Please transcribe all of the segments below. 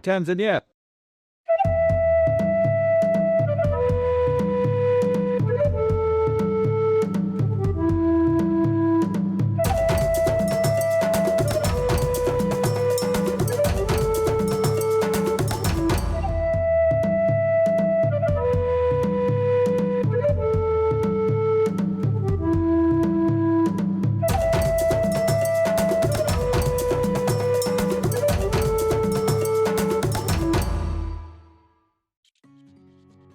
Tanzania.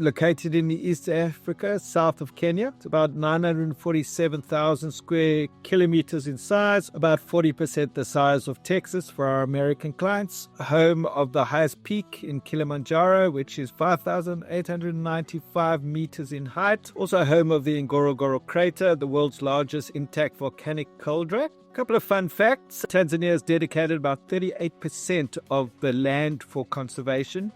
Located in East Africa, south of Kenya. It's about 947,000 square kilometers in size, about 40% the size of Texas for our American clients. Home of the highest peak in Kilimanjaro, which is 5,895 meters in height. Also home of the Ngorongoro Crater, the world's largest intact volcanic caldera. A couple of fun facts. Tanzania has dedicated about 38% of the land for conservation,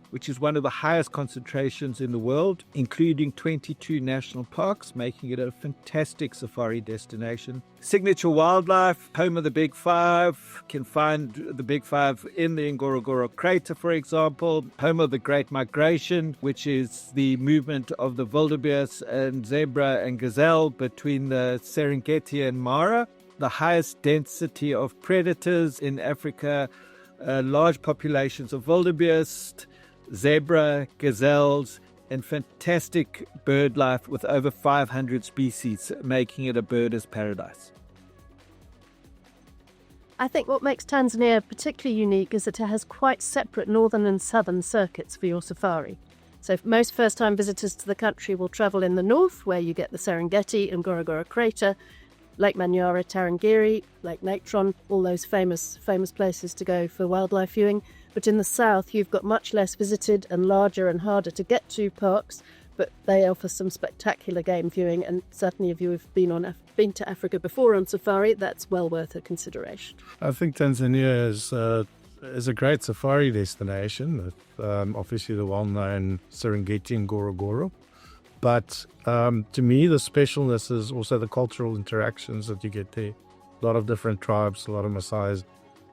which is one of the highest concentrations in the world, including 22 national parks, making it a fantastic safari destination. Signature wildlife, home of the Big Five. Can find the Big Five in the Ngorongoro Crater, for example. Home of the Great Migration, which is the movement of the wildebeest and zebra and gazelle between the Serengeti and Mara. The highest density of predators in Africa, large populations of wildebeest, zebra, gazelles, and fantastic bird life with over 500 species, making it a birder's paradise. I think what makes Tanzania particularly unique is that it has quite separate northern and southern circuits for your safari. So most first-time visitors to the country will travel in the north, where you get the Serengeti and Ngorongoro Crater, Lake Manyara, Tarangire, Lake Natron, all those famous places to go for wildlife viewing. But in the south, you've got much less visited and larger and harder to get to parks, but they offer some spectacular game viewing. And certainly if you have been to Africa before on safari, that's well worth a consideration. I think Tanzania is a great safari destination. With, obviously the well-known Serengeti and Ngorongoro. But to me, the specialness is also the cultural interactions that you get there. A lot of different tribes, a lot of Maasai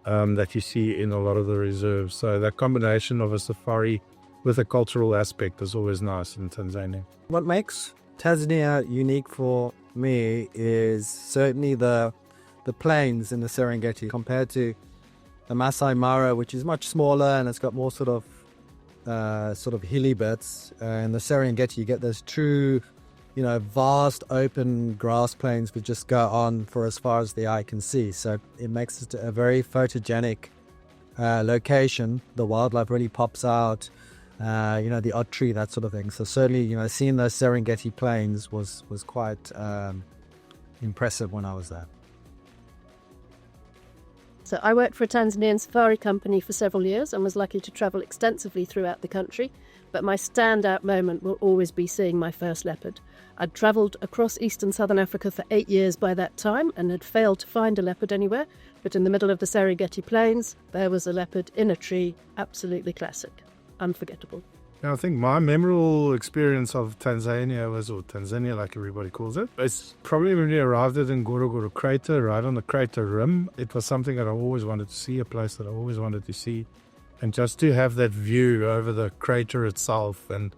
that you see in a lot of the reserves. So that combination of a safari with a cultural aspect is always nice in Tanzania. What makes Tanzania unique for me is certainly the plains in the Serengeti compared to the Maasai Mara, which is much smaller and it's got more sort of hilly bits. In the Serengeti, you get those true, vast open grass plains which just go on for as far as the eye can see. So it makes it a very photogenic location. The wildlife really pops out, the odd tree, that sort of thing. So certainly, seeing those Serengeti plains was quite impressive when I was there. So I worked for a Tanzanian safari company for several years and was lucky to travel extensively throughout the country. But my standout moment will always be seeing my first leopard. I'd travelled across eastern southern Africa for 8 years by that time and had failed to find a leopard anywhere. But in the middle of the Serengeti plains, there was a leopard in a tree, absolutely classic, unforgettable. I think my memorable experience of Tanzania was, or Tanzania like everybody calls it, it's probably when we arrived at Ngorongoro Crater, right on the crater rim. It was something that I always wanted to see, a place that I always wanted to see. And just to have that view over the crater itself and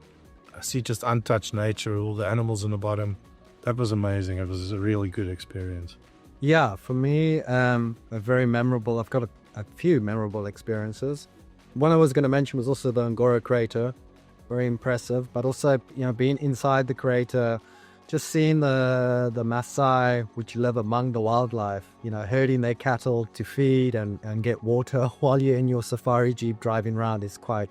see just untouched nature, all the animals in the bottom, that was amazing. It was a really good experience. Yeah, for me, I've got a few memorable experiences. One I was going to mention was also the Ngorongoro Crater. Very impressive, but also, being inside the crater, just seeing the Maasai, which live among the wildlife, herding their cattle to feed and get water while you're in your safari jeep driving around is quite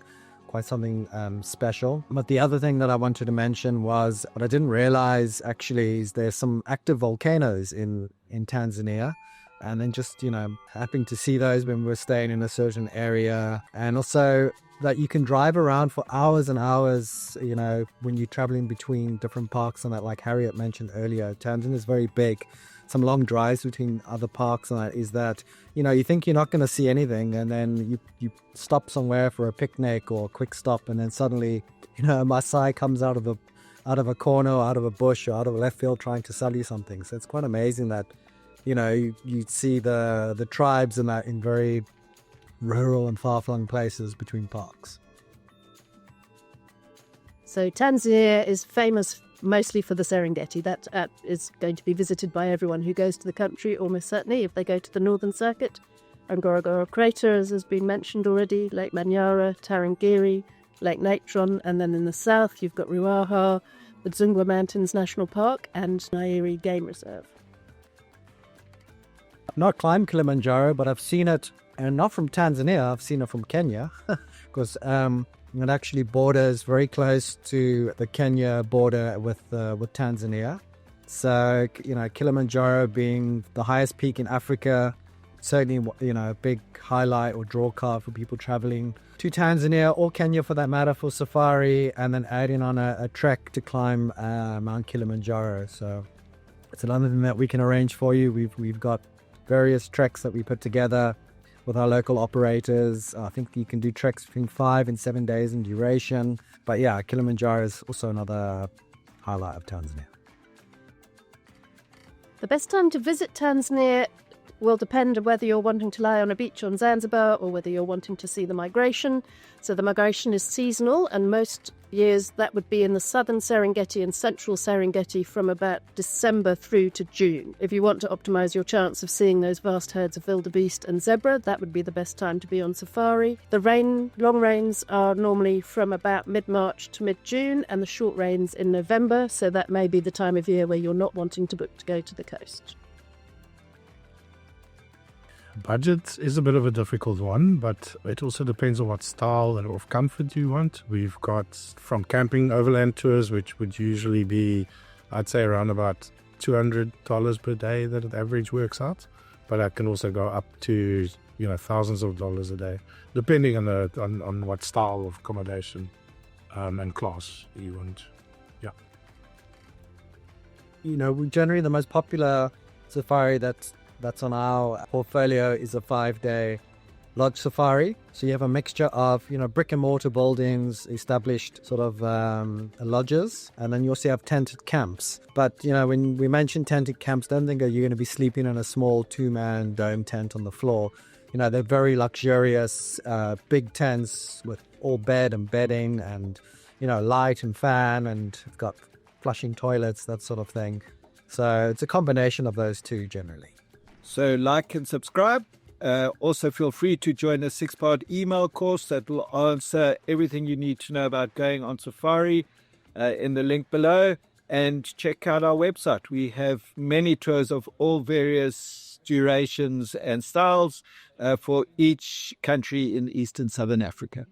something special. But the other thing that I wanted to mention was, what I didn't realize actually is there's some active volcanoes in Tanzania. And then just, happening to see those when we're staying in a certain area. And also that you can drive around for hours and hours, when you're traveling between different parks and that, like Harriet mentioned earlier. Tanzania is very big. Some long drives between other parks and that is that, you think you're not going to see anything. And then you stop somewhere for a picnic or a quick stop. And then suddenly, a Maasai comes out of a corner, or out of a bush, or out of a left field trying to sell you something. So it's quite amazing that, you see the tribes and that in very rural and far-flung places between parks. So Tanzania is famous mostly for the Serengeti. That is going to be visited by everyone who goes to the country, almost certainly, if they go to the northern circuit. Ngorongoro Crater, as has been mentioned already, Lake Manyara, Tarangire, Lake Natron, and then in the south you've got Ruaha, the Dzungwa Mountains National Park, and Nairi Game Reserve. I've not climbed Kilimanjaro, but I've seen it, and not from Tanzania, I've seen it from Kenya, because it actually borders very close to the Kenya border with Tanzania. So, Kilimanjaro being the highest peak in Africa, certainly, a big highlight or draw card for people traveling to Tanzania or Kenya for that matter for safari, and then adding on a trek to climb Mount Kilimanjaro. So it's another thing that we can arrange for you. We've got various treks that we put together with our local operators. I think you can do treks between 5 and 7 days in duration. But yeah, Kilimanjaro is also another highlight of Tanzania. The best time to visit Tanzania will depend on whether you're wanting to lie on a beach on Zanzibar or whether you're wanting to see the migration. So the migration is seasonal, and most years that would be in the southern Serengeti and central Serengeti from about December through to June. If you want to optimise your chance of seeing those vast herds of wildebeest and zebra, that would be the best time to be on safari. The long rains are normally from about mid-March to mid-June, and the short rains in November, so that may be the time of year where you're not wanting to book to go to the coast. Budget is a bit of a difficult one, but it also depends on what style and of comfort you want. We've got from camping overland tours, which would usually be, I'd say, around about $200 per day that an average works out. But that can also go up to, thousands of dollars a day, depending on what style of accommodation and class you want. Yeah. Generally the most popular safari that's on our portfolio is a 5-day lodge safari. So you have a mixture of, brick and mortar buildings, established sort of lodges, and then you also have tented camps. But, when we mention tented camps, don't think that you're going to be sleeping in a small 2-man dome tent on the floor. They're very luxurious, big tents with all bed and bedding and, light and fan, and it's got flushing toilets, that sort of thing. So it's a combination of those two generally. So like and subscribe. Also feel free to join a 6-part email course that will answer everything you need to know about going on safari in the link below. And check out our website. We have many tours of all various durations and styles for each country in Eastern Southern Africa.